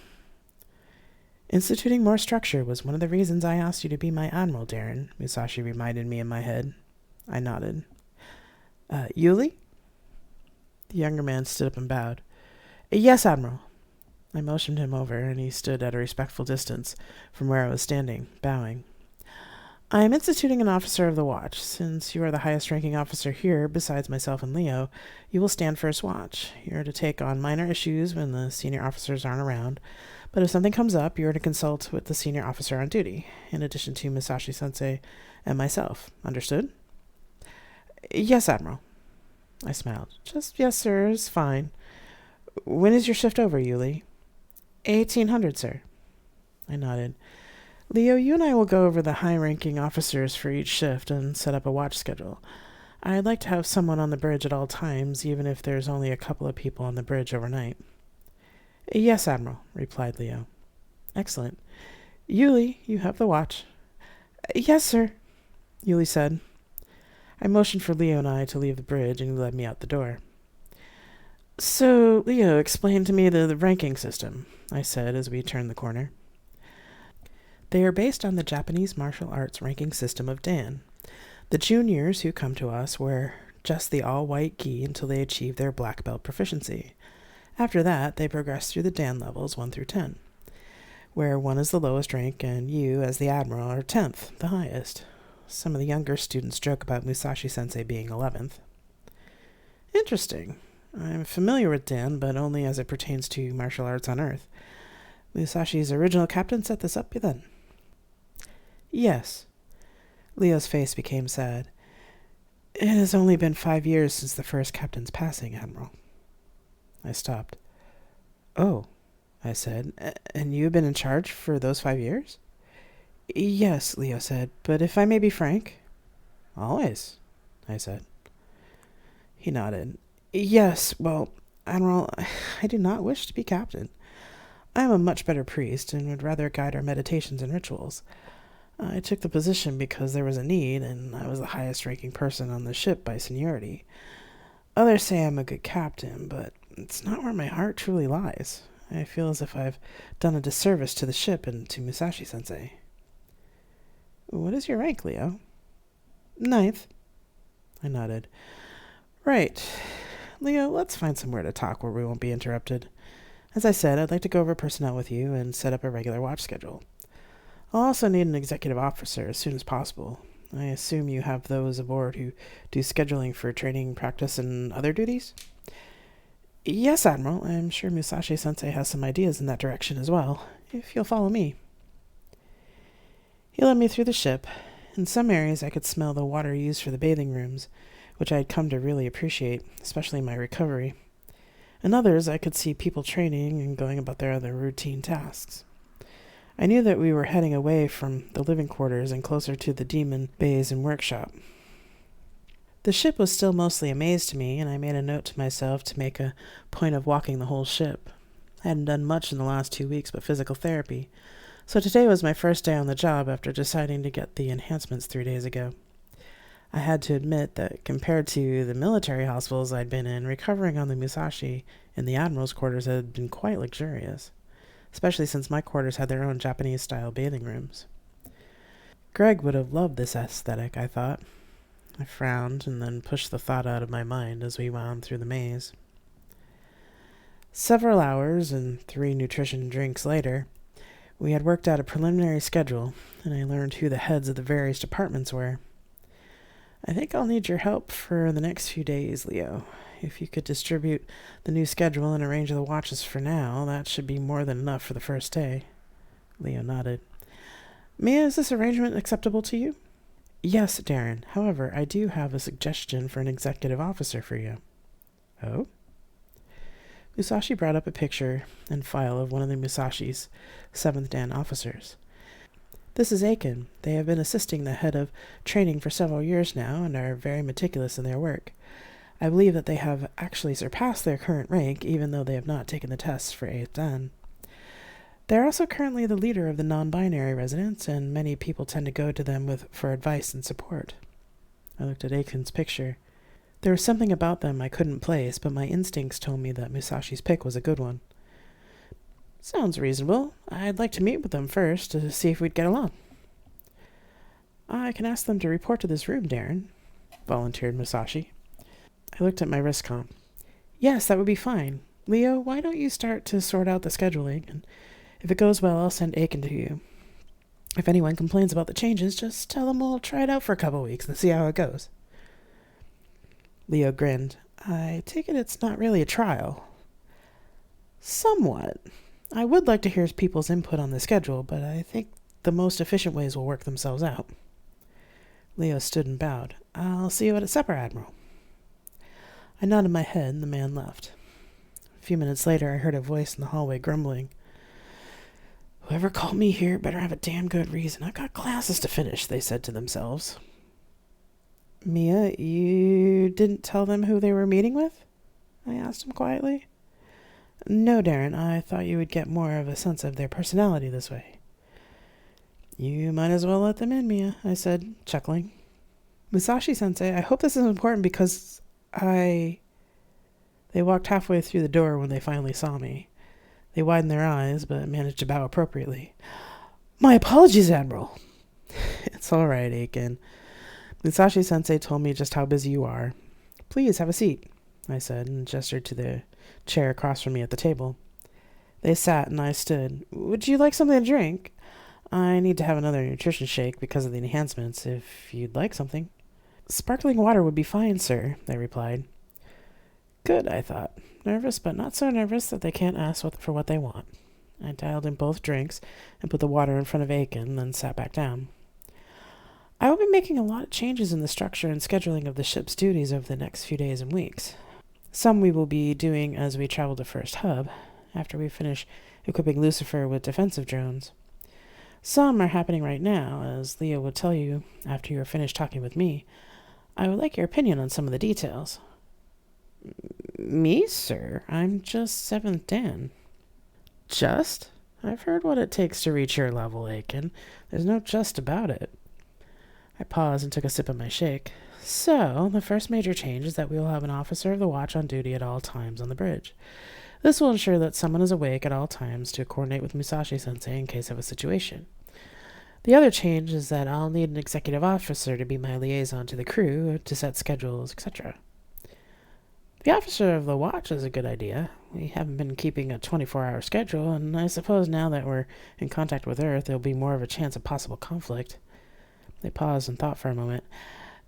Instituting more structure was one of the reasons I asked you to be my admiral, Darren, Musashi reminded me in my head. I nodded. Yuli? The younger man stood up and bowed. Yes, Admiral. I motioned him over, and he stood at a respectful distance from where I was standing, bowing. I am instituting an officer of the watch. Since you are the highest-ranking officer here, besides myself and Leo, you will stand first watch. You are to take on minor issues when the senior officers aren't around, but if something comes up, you are to consult with the senior officer on duty, in addition to Musashi-sensei and myself. Understood? Yes, Admiral. I smiled. Just yes, sir, is fine. When is your shift over, Yuli? 1800, sir. I nodded. Leo, you and I will go over the high-ranking officers for each shift and set up a watch schedule. I'd like to have someone on the bridge at all times, even if there's only a couple of people on the bridge overnight. Yes, Admiral, replied Leo. Excellent. Yuli, you have the watch. Yes, sir, Yuli said. I motioned for Leo and I to leave the bridge, and he led me out the door. So, Leo, explain to me the ranking system, I said as we turned the corner. They are based on the Japanese martial arts ranking system of Dan. The juniors who come to us wear just the all-white gi until they achieve their black belt proficiency. After that, they progress through the Dan levels 1 through 10, where 1 is the lowest rank and you, as the admiral, are 10th, the highest. Some of the younger students joke about Musashi-sensei being 11th. Interesting. I'm familiar with Dan, but only as it pertains to martial arts on Earth. Musashi's original captain set this up, then? Yes. Leo's face became sad. It has only been 5 years since the first captain's passing, Admiral. I stopped. Oh, I said, and you have been in charge for those 5 years? Yes, Leo said, but if I may be frank. Always, I said. He nodded. Yes, well, Admiral, I do not wish to be captain. I am a much better priest and would rather guide our meditations and rituals. I took the position because there was a need, and I was the highest-ranking person on the ship by seniority. Others say I'm a good captain, but it's not where my heart truly lies. I feel as if I've done a disservice to the ship and to Musashi-sensei. What is your rank, Leo? 9th. I nodded. Right. Leo, let's find somewhere to talk where we won't be interrupted. As I said, I'd like to go over personnel with you and set up a regular watch schedule. I'll also need an executive officer as soon as possible. I assume you have those aboard who do scheduling for training, practice, and other duties? Yes, Admiral. I'm sure Musashi-sensei has some ideas in that direction as well, if you'll follow me. He led me through the ship. In some areas I could smell the water used for the bathing rooms, which I had come to really appreciate, especially in my recovery. In others I could see people training and going about their other routine tasks. I knew that we were heading away from the living quarters and closer to the demon bays and workshop. The ship was still mostly a maze to me, and I made a note to myself to make a point of walking the whole ship. I hadn't done much in the last 2 weeks but physical therapy, so today was my first day on the job after deciding to get the enhancements 3 days ago. I had to admit that compared to the military hospitals I'd been in, recovering on the Musashi in the Admiral's quarters had been quite luxurious, especially since my quarters had their own Japanese-style bathing rooms. Greg would have loved this aesthetic, I thought. I frowned and then pushed the thought out of my mind as we wound through the maze. Several hours and 3 nutrition drinks later, we had worked out a preliminary schedule, and I learned who the heads of the various departments were. I think I'll need your help for the next few days, Leo. If you could distribute the new schedule and arrange the watches for now, that should be more than enough for the first day. Leo nodded. Mia, is this arrangement acceptable to you? Yes, Darren. However, I do have a suggestion for an executive officer for you. Oh? Musashi brought up a picture and file of one of the Musashi's 7th Dan officers. This is Aiken. They have been assisting the head of training for several years now and are very meticulous in their work. I believe that they have actually surpassed their current rank, even though they have not taken the tests for 8th Dan. They are also currently the leader of the non-binary residents, and many people tend to go to them for advice and support. I looked at Aiken's picture. There was something about them I couldn't place, but my instincts told me that Musashi's pick was a good one. Sounds reasonable. I'd like to meet with them first to see if we'd get along. I can ask them to report to this room, Darren, volunteered Musashi. I looked at my wrist comp. Yes, that would be fine. Leo, why don't you start to sort out the scheduling, and if it goes well, I'll send Aiken to you. If anyone complains about the changes, just tell them we'll try it out for a couple weeks and see how it goes. Leo grinned. I take it it's not really a trial. Somewhat. I would like to hear people's input on the schedule, but I think the most efficient ways will work themselves out. Leo stood and bowed. I'll see you at supper, Admiral. I nodded my head, and the man left. A few minutes later, I heard a voice in the hallway grumbling. Whoever called me here better have a damn good reason. I've got classes to finish, they said to themselves. Mia, you didn't tell them who they were meeting with? I asked him quietly. No, Darren, I thought you would get more of a sense of their personality this way. You might as well let them in, Mia, I said, chuckling. Musashi-sensei, I hope this is important because They walked halfway through the door when they finally saw me. They widened their eyes, but managed to bow appropriately. My apologies, Admiral. It's all right, Aiken. Musashi-sensei told me just how busy you are. Please have a seat, I said, and gestured to the chair across from me at the table. They sat, and I stood. Would you like something to drink? I need to have another nutrition shake because of the enhancements, if you'd like something. Sparkling water would be fine, sir, they replied. Good, I thought. Nervous, but not so nervous that they can't ask for what they want. I dialed in both drinks and put the water in front of Aiken, then sat back down. I will be making a lot of changes in the structure and scheduling of the ship's duties over the next few days and weeks. Some we will be doing as we travel to First Hub, after we finish equipping Lucifer with defensive drones. Some are happening right now, as Leo will tell you after you are finished talking with me. I would like your opinion on some of the details. Me, sir? I'm just 7th Dan. Just? I've heard what it takes to reach your level, Aiken. There's no just about it. I paused and took a sip of my shake. So, the first major change is that we will have an officer of the watch on duty at all times on the bridge. This will ensure that someone is awake at all times to coordinate with Musashi-sensei in case of a situation. The other change is that I'll need an executive officer to be my liaison to the crew, to set schedules, etc. The officer of the watch is a good idea. We haven't been keeping a 24-hour schedule, and I suppose now that we're in contact with Earth, there'll be more of a chance of possible conflict. They paused and thought for a moment.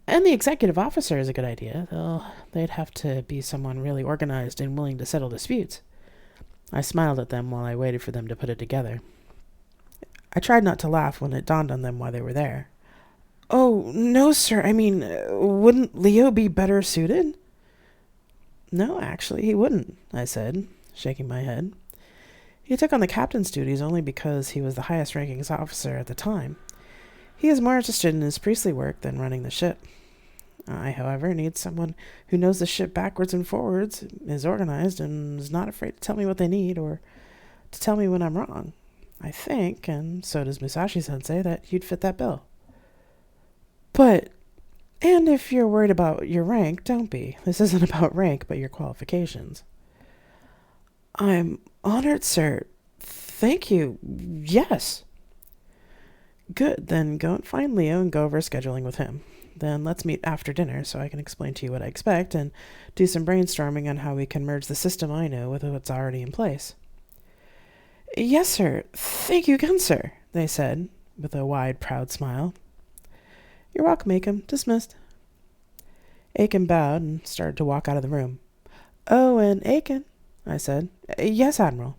And the executive officer is a good idea, though they'd have to be someone really organized and willing to settle disputes. I smiled at them while I waited for them to put it together. I tried not to laugh when it dawned on them why they were there. Oh, no, sir. I mean, wouldn't Leo be better suited? No, actually, he wouldn't, I said, shaking my head. He took on the captain's duties only because he was the highest-ranking officer at the time. He is more interested in his priestly work than running the ship. I, however, need someone who knows the ship backwards and forwards, is organized, and is not afraid to tell me what they need or to tell me when I'm wrong. I think, and so does Musashi-sensei, that you'd fit that bill. And if you're worried about your rank, don't be. This isn't about rank, but your qualifications. I'm honored, sir. Thank you. Yes. Good, then go and find Leo and go over scheduling with him. Then let's meet after dinner so I can explain to you what I expect and do some brainstorming on how we can merge the system I know with what's already in place. Yes, sir. Thank you again, sir, they said, with a wide, proud smile. You're welcome, Aiken. Dismissed. Aiken bowed and started to walk out of the room. Oh, and Aiken, I said. Yes, Admiral.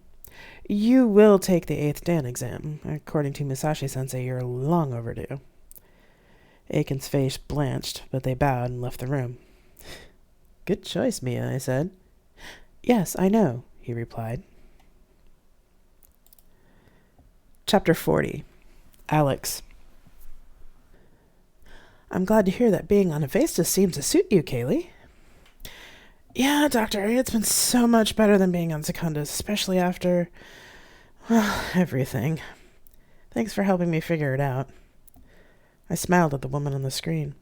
You will take the 8th Dan exam. According to Musashi-sensei, you're long overdue. Aiken's face blanched, but they bowed and left the room. Good choice, Mia, I said. Yes, I know, he replied. Chapter 40. Alex. I'm glad to hear that being on Hephaestus seems to suit you, Kaylee. Yeah, Dr. A, it's been so much better than being on Secundus, especially after, well, everything. Thanks for helping me figure it out. I smiled at the woman on the screen.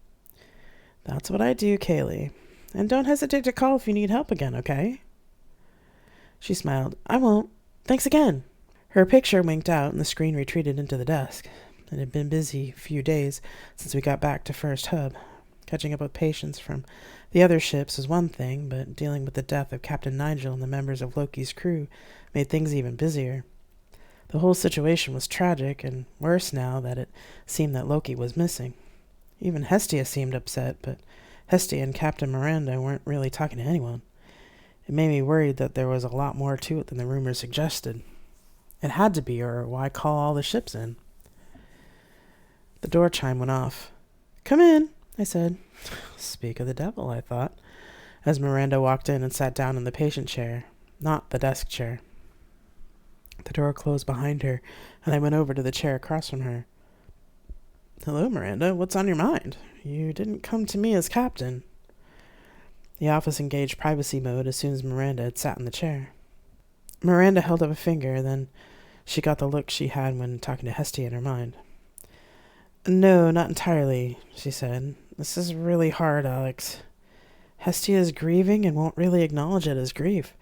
That's what I do, Kaylee. And don't hesitate to call if you need help again, okay? She smiled. I won't. Thanks again. Her picture winked out and the screen retreated into the desk. It had been a busy few days since we got back to First Hub. Catching up with patients from the other ships is one thing, but dealing with the death of Captain Nigel and the members of Loki's crew made things even busier. The whole situation was tragic, and worse now that it seemed that Loki was missing. Even Hestia seemed upset, but Hestia and Captain Miranda weren't really talking to anyone. It made me worried that there was a lot more to it than the rumors suggested. It had to be, or why call all the ships in? The door chime went off. Come in, I said. Speak of the devil, I thought, as Miranda walked in and sat down in the patient chair, not the desk chair. The door closed behind her, and I went over to the chair across from her. Hello, Miranda. What's on your mind? You didn't come to me as captain. The office engaged privacy mode as soon as Miranda had sat in the chair. Miranda held up a finger, then she got the look she had when talking to Hestia in her mind. No, not entirely, she said. This is really hard, Alex. Hestia is grieving and won't really acknowledge it as grief.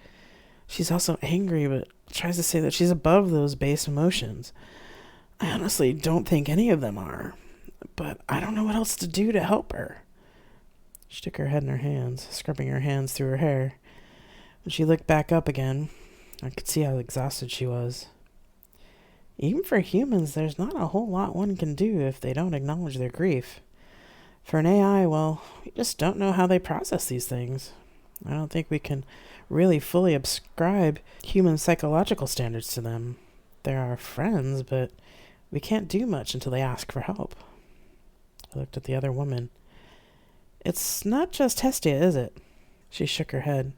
She's also angry, but tries to say that she's above those base emotions. I honestly don't think any of them are, but I don't know what else to do to help her. She took her head in her hands, scrubbing her hands through her hair. When she looked back up again, I could see how exhausted she was. Even for humans, there's not a whole lot one can do if they don't acknowledge their grief. For an AI, well, we just don't know how they process these things. I don't think we can really fully ascribe human psychological standards to them. They're our friends, but we can't do much until they ask for help. I looked at the other woman. It's not just Hestia, is it? She shook her head.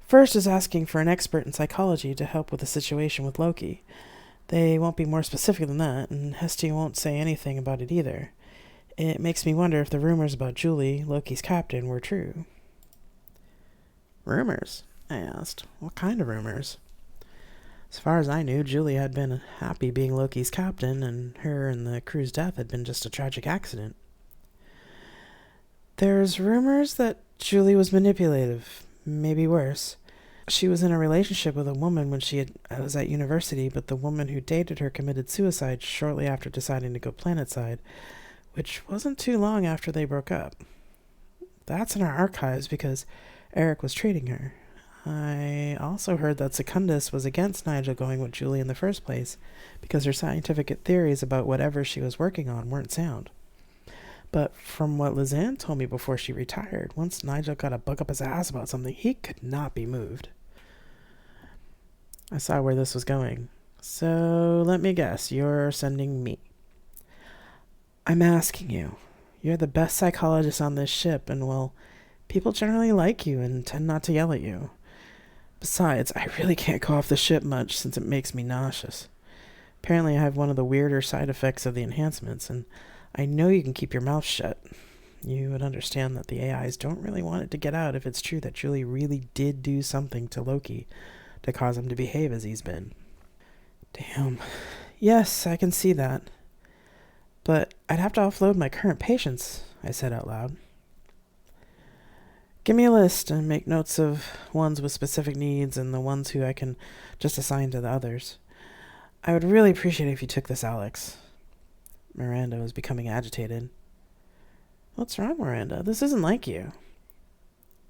First is asking for an expert in psychology to help with the situation with Loki. They won't be more specific than that, and Hestia won't say anything about it either. It makes me wonder if the rumors about Julie, Loki's captain, were true. Rumors? I asked. What kind of rumors? As far as I knew, Julie had been happy being Loki's captain, and her and the crew's death had been just a tragic accident. There's rumors that Julie was manipulative, maybe worse. She was in a relationship with a woman when was at university, but the woman who dated her committed suicide shortly after deciding to go planetside, which wasn't too long after they broke up. That's in our archives because Eric was treating her. I also heard that Secundus was against Nigel going with Julie in the first place because her scientific theories about whatever she was working on weren't sound. But from what Lizanne told me before she retired, once Nigel got a bug up his ass about something, he could not be moved. I saw where this was going. So let me guess, you're sending me. I'm asking you. You're the best psychologist on this ship, and well, people generally like you and tend not to yell at you. Besides, I really can't go off the ship much since it makes me nauseous. Apparently I have one of the weirder side effects of the enhancements, and I know you can keep your mouth shut. You would understand that the AIs don't really want it to get out if it's true that Julie really did do something to Loki to cause him to behave as he's been. Damn. Yes, I can see that. But I'd have to offload my current patients, I said out loud. Give me a list and make notes of ones with specific needs and the ones who I can just assign to the others. I would really appreciate it if you took this, Alex. Miranda was becoming agitated. What's wrong, Miranda? This isn't like you.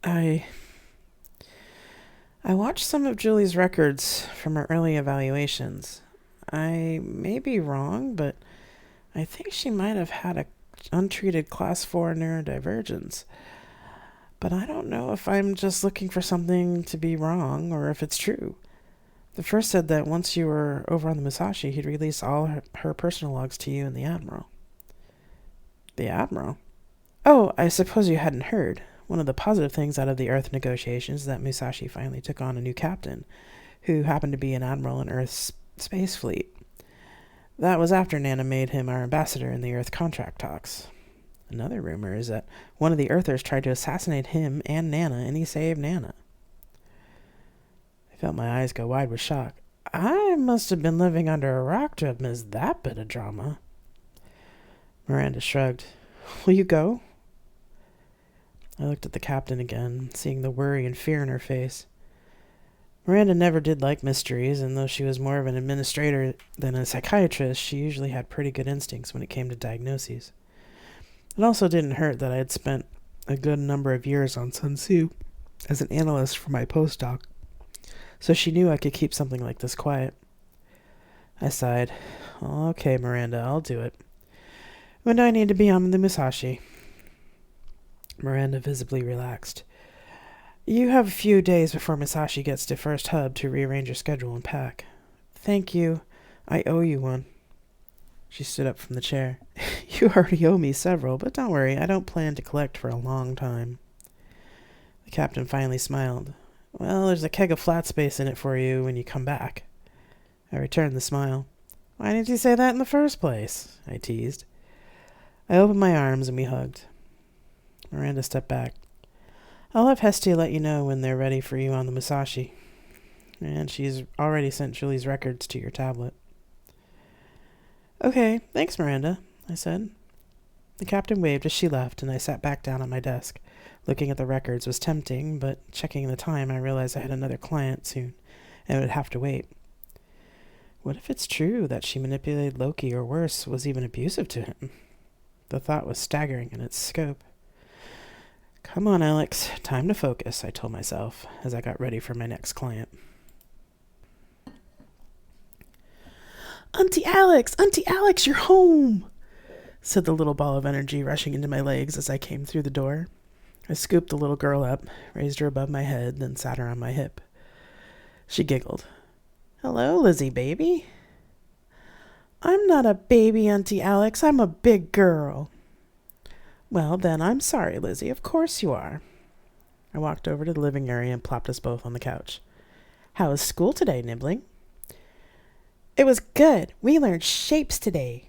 I watched some of Julie's records from her early evaluations. I may be wrong, but I think she might have had a untreated class 4 neurodivergence. But I don't know if I'm just looking for something to be wrong or if it's true. The first said that once you were over on the Musashi, he'd release all her personal logs to you and the Admiral. The Admiral? Oh, I suppose you hadn't heard. One of the positive things out of the Earth negotiations is that Musashi finally took on a new captain, who happened to be an admiral in Earth's space fleet. That was after Nana made him our ambassador in the Earth contract talks. Another rumor is that one of the Earthers tried to assassinate him and Nana, and he saved Nana. I felt my eyes go wide with shock. I must have been living under a rock to have missed that bit of drama. Miranda shrugged. Will you go? I looked at the captain again, seeing the worry and fear in her face. Miranda never did like mysteries, and though she was more of an administrator than a psychiatrist, she usually had pretty good instincts when it came to diagnoses. It also didn't hurt that I had spent a good number of years on Sun Tzu as an analyst for my postdoc, so she knew I could keep something like this quiet. I sighed. Okay, Miranda, I'll do it. When do I need to be on the Musashi? Miranda visibly relaxed. You have a few days before Musashi gets to first hub to rearrange your schedule and pack. Thank you. I owe you one. She stood up from the chair. You already owe me several, but don't worry, I don't plan to collect for a long time. The captain finally smiled. Well, there's a keg of flat space in it for you when you come back. I returned the smile. Why didn't you say that in the first place? I teased. I opened my arms and we hugged. Miranda stepped back. I'll have Hestia let you know when they're ready for you on the Musashi. And she's already sent Julie's records to your tablet. Okay, thanks, Miranda, I said. The captain waved as she left, and I sat back down at my desk. Looking at the records was tempting, but checking the time, I realized I had another client soon, and would have to wait. What if it's true that she manipulated Loki, or worse, was even abusive to him? The thought was staggering in its scope. Come on, Alex. Time to focus, I told myself as I got ready for my next client. Auntie Alex, you're home, said the little ball of energy rushing into my legs as I came through the door. I scooped the little girl up, raised her above my head, then sat her on my hip. She giggled. Hello, Lizzie, baby. I'm not a baby, Auntie Alex. I'm a big girl. Well, then, I'm sorry, Lizzie. Of course you are. I walked over to the living area and plopped us both on the couch. How was school today, Nibbling? It was good. We learned shapes today.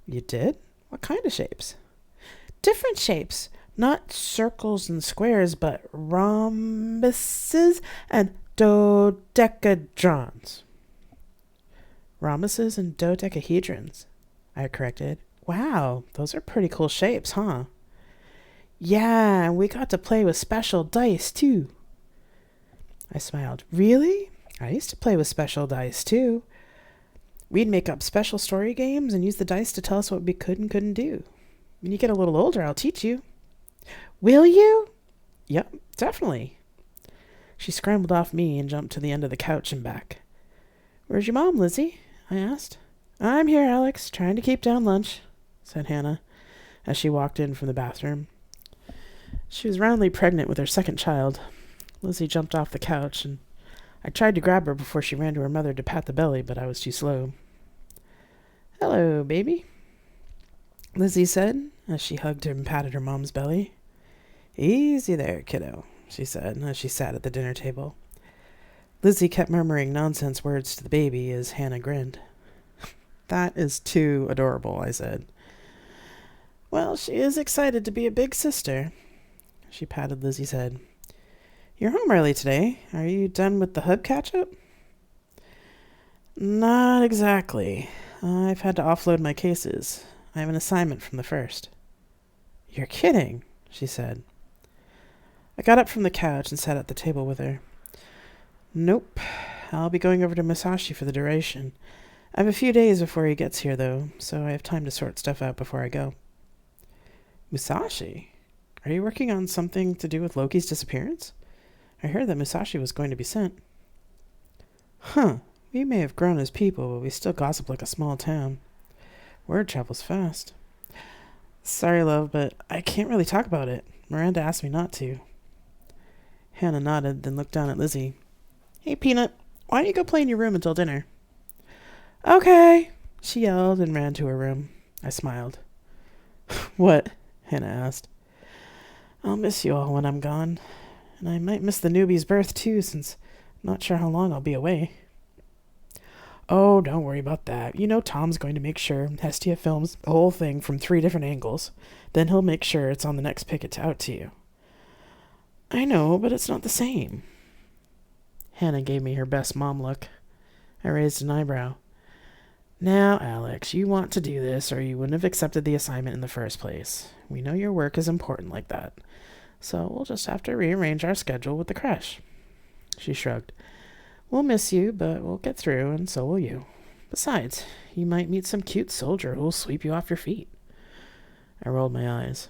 You did? What kind of shapes? Different shapes. Not circles and squares, but rhombuses and dodecahedrons. Rhombuses and dodecahedrons, I corrected. Wow, those are pretty cool shapes, huh? Yeah, and we got to play with special dice, too. I smiled. Really? I used to play with special dice, too. We'd make up special story games and use the dice to tell us what we could and couldn't do. When you get a little older, I'll teach you. Will you? Yep, definitely. She scrambled off me and jumped to the end of the couch and back. Where's your mom, Lizzie? I asked. I'm here, Alex, trying to keep down lunch, said Hannah, as she walked in from the bathroom. She was roundly pregnant with her second child. Lizzie jumped off the couch, and I tried to grab her before she ran to her mother to pat the belly, but I was too slow. Hello, baby, Lizzie said, as she hugged her and patted her mom's belly. Easy there, kiddo, she said, as she sat at the dinner table. Lizzie kept murmuring nonsense words to the baby as Hannah grinned. That is too adorable, I said. Well, she is excited to be a big sister. She patted Lizzie's head. You're home early today. Are you done with the hub catch-up? Not exactly. I've had to offload my cases. I have an assignment from the first. You're kidding, she said. I got up from the couch and sat at the table with her. Nope. I'll be going over to Musashi for the duration. I have a few days before he gets here, though, so I have time to sort stuff out before I go. Musashi? Are you working on something to do with Loki's disappearance? I heard that Musashi was going to be sent. Huh. We may have grown as people, but we still gossip like a small town. Word travels fast. Sorry, love, but I can't really talk about it. Miranda asked me not to. Hannah nodded, then looked down at Lizzie. Hey, Peanut. Why don't you go play in your room until dinner? Okay, she yelled and ran to her room. I smiled. What? Hannah asked. I'll miss you all when I'm gone. And I might miss the newbie's birth, too, since I'm not sure how long I'll be away. Oh, don't worry about that. You know Tom's going to make sure Hestia films the whole thing from 3 different angles. Then he'll make sure it's on the next picket out to you. I know, but it's not the same. Hannah gave me her best mom look. I raised an eyebrow. Now, Alex, you want to do this, or you wouldn't have accepted the assignment in the first place. We know your work is important like that. So we'll just have to rearrange our schedule with the crash. She shrugged. We'll miss you, but we'll get through, and so will you. Besides, you might meet some cute soldier who'll sweep you off your feet. I rolled my eyes.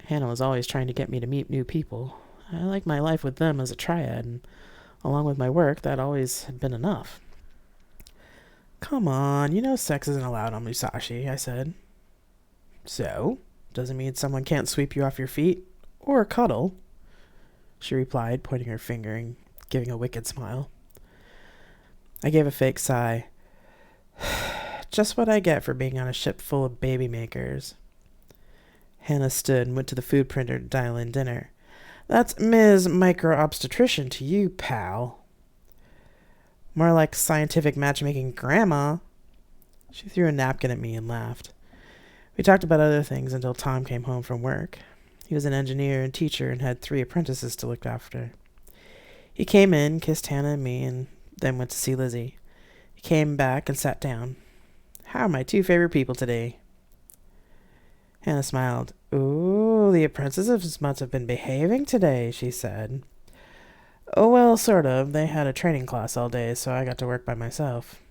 Hannah was always trying to get me to meet new people. I liked my life with them as a triad, and along with my work, that always had been enough. Come on, you know sex isn't allowed on Musashi, I said. So? Doesn't mean someone can't sweep you off your feet? Or cuddle? She replied, pointing her finger and giving a wicked smile. I gave a fake sigh. Just what I get for being on a ship full of baby makers. Hannah stood and went to the food printer to dial in dinner. That's Ms. Micro-Obstetrician to you, pal. More like scientific matchmaking grandma. She threw a napkin at me and laughed. We talked about other things until Tom came home from work. He was an engineer and teacher and had 3 apprentices to look after. He came in, kissed Hannah and me, and then went to see Lizzie. He came back and sat down. How are my 2 favorite people today? Hannah smiled. Ooh, the apprentices must have been behaving today, she said. Oh, well, sort of. They had a training class all day, so I got to work by myself.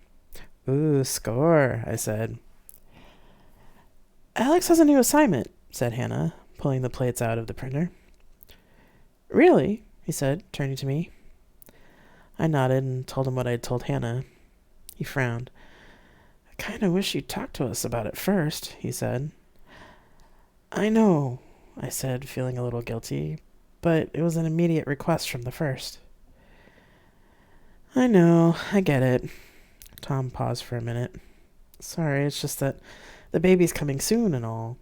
Ooh, score, I said. Alex has a new assignment, said Hannah, pulling the plates out of the printer. Really? He said, turning to me. I nodded and told him what I had told Hannah. He frowned. I kind of wish you'd talked to us about it first, he said. I know, I said, feeling a little guilty, but it was an immediate request from the first. I know, I get it. Tom paused for a minute. Sorry, it's just that the baby's coming soon and all.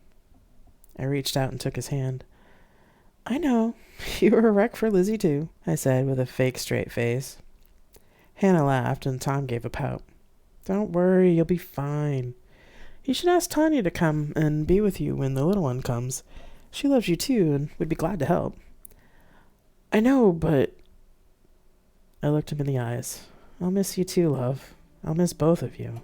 I reached out and took his hand. I know, you were a wreck for Lizzie too, I said with a fake straight face. Hannah laughed and Tom gave a pout. Don't worry, you'll be fine. You should ask Tanya to come and be with you when the little one comes. She loves you too and would be glad to help. I know, but... I looked him in the eyes. I'll miss you too, love. I'll miss both of you.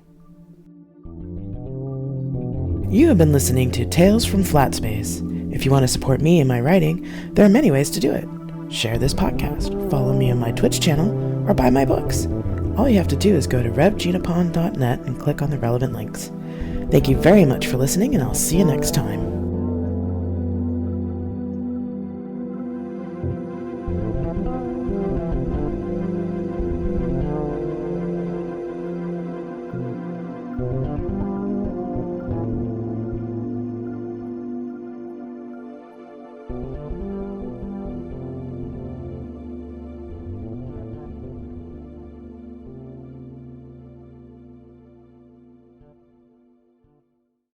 You have been listening to Tales from Flat Space. If you want to support me in my writing, there are many ways to do it. Share this podcast, follow me on my Twitch channel, or buy my books. All you have to do is go to revginapon.net and click on the relevant links. Thank you very much for listening, and I'll see you next time.